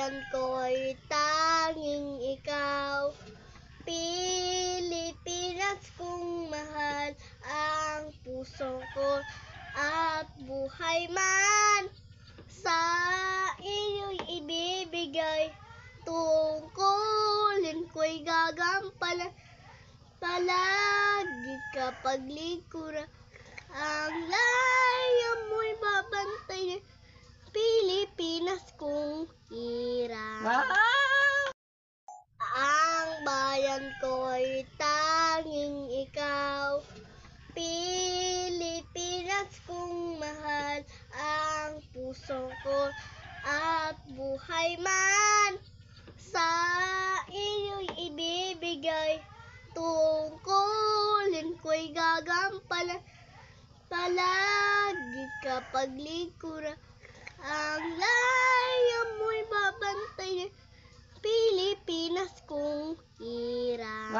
bayan ko'y tanging ikaw. Pilipinas kong mahal, ang puso ko at buhay man sa iyo'y ibibigay. Tungkulin ko'y gagampanan, palagi kapag lingkuran. Ang laya mo'y babantayan, Pilipinas kong hirang. Ang bayan ko'y tanging ikaw. Pilipinas kong mahal, ang puso ko at buhay man sa iyo'y ibibigay. Tungkulin ko'y gagampanan, palagi kapag lingkuran. Ang laya mo'y babantayan, Pilipinas kong hirang.